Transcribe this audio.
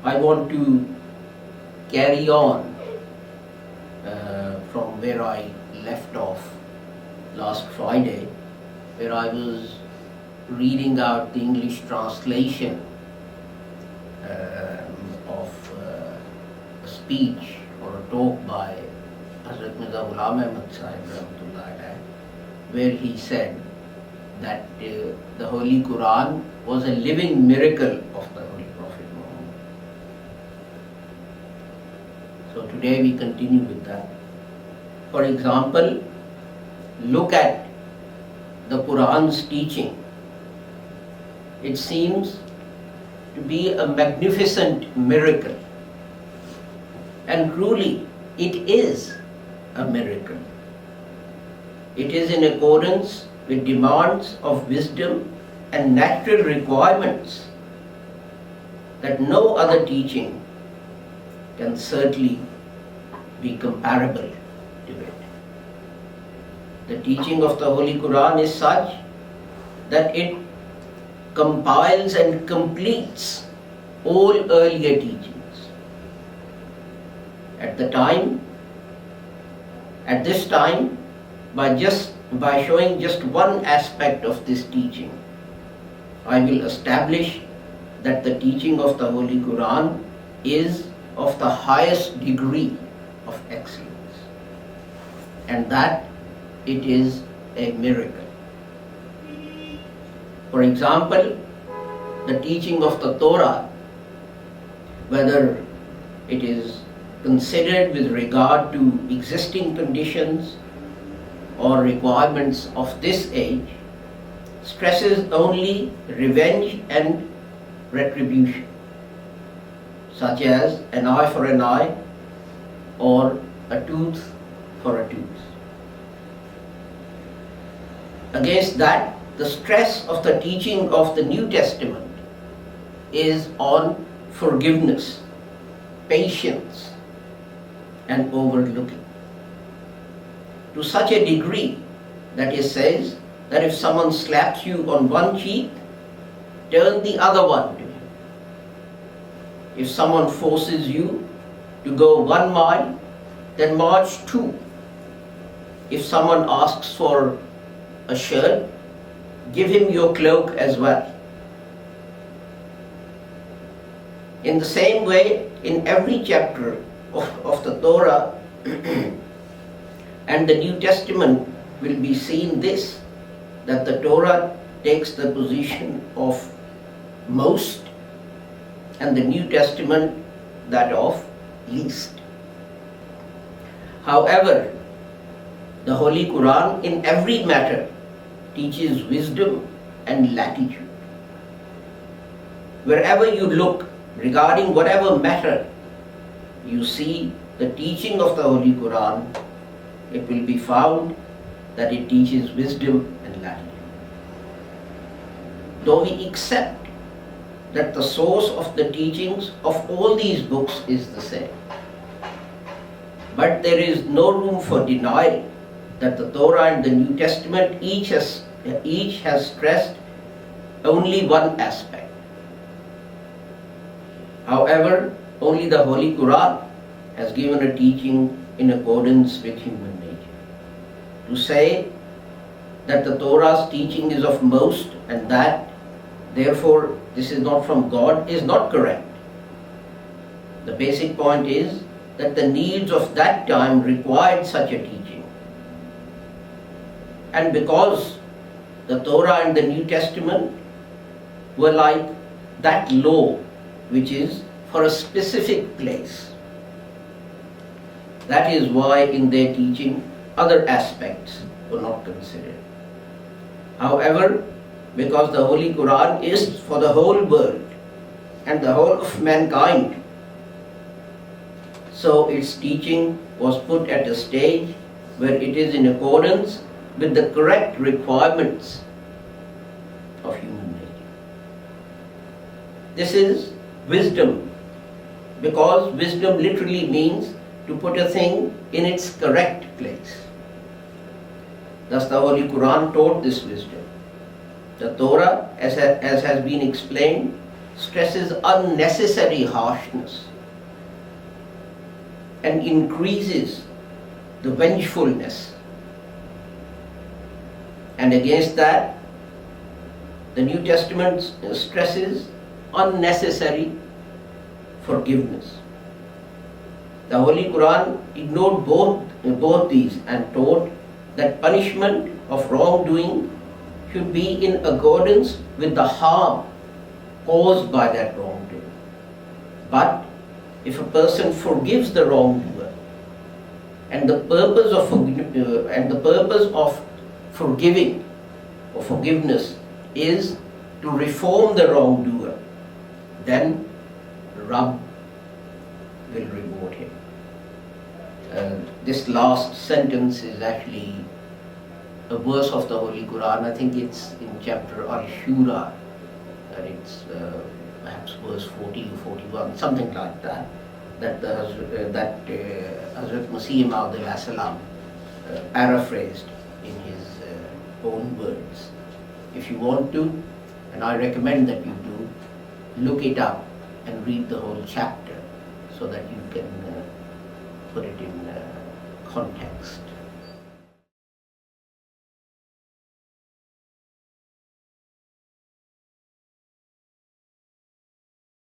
I want to carry on from where I left off last Friday, where I was reading out the English translation of a speech or a talk by Hazrat Mirza Ghulam Ahmad, where he said that the Holy Quran was a living miracle of the Holy Prophet Muhammad. So today we continue with that. For example, look at the Quran's teaching. It seems to be a magnificent miracle. And truly, it is a miracle. It is in accordance with demands of wisdom and natural requirements that no other teaching can certainly be comparable to it. The teaching of the Holy Quran is such that it compiles and completes all earlier teachings. At this time, by showing just one aspect of this teaching, I will establish that the teaching of the Holy Quran is of the highest degree of excellence, and that it is a miracle. For example, the teaching of the Torah, whether it is considered with regard to existing conditions or requirements of this age, stresses only revenge and retribution, such as an eye for an eye or a tooth for a tooth. Against that, the stress of the teaching of the New Testament is on forgiveness, patience, and overlooking. To such a degree that it says that if someone slaps you on one cheek, turn the other one to him. If someone forces you to go 1 mile, then march 2. If someone asks for a shirt, give him your cloak as well. In the same way, in every chapter of the Torah and the New Testament will be seen this, that the Torah takes the position of most and the New Testament that of least. However, the Holy Quran in every matter teaches wisdom and latitude. Wherever you look regarding whatever matter, you see the teaching of the Holy Quran, it will be found that it teaches wisdom and latitude. Though we accept that the source of the teachings of all these books is the same, but there is no room for denial that the Torah and the New Testament each has stressed only one aspect. However, only the Holy Quran has given a teaching in accordance with human nature. To say that the Torah's teaching is of most and that therefore this is not from God is not correct. The basic point is that the needs of that time required such a teaching. And because the Torah and the New Testament were like that law which is for a specific place, that is why in their teaching other aspects were not considered. However, because the Holy Quran is for the whole world and the whole of mankind, so its teaching was put at a stage where it is in accordance with the correct requirements of human nature. This is wisdom, because wisdom literally means to put a thing in its correct place. Thus the Holy Quran taught this wisdom. The Torah, as has been explained, stresses unnecessary harshness and increases the vengefulness. And against that, the New Testament stresses unnecessary forgiveness. The Holy Quran ignored both these and taught that punishment of wrongdoing should be in accordance with the harm caused by that wrongdoing. But if a person forgives the wrongdoer, and the purpose of forgiving or forgiveness is to reform the wrongdoer, then Rabb will reward him. This last sentence is actually a verse of the Holy Quran. I think it's in chapter Al-Shura, and it's perhaps verse 40 or 41, something like that, that Hazrat Mirza Ghulam paraphrased in his own words. If you want to, and I recommend that you do, look it up and read the whole chapter so that you can put it in context.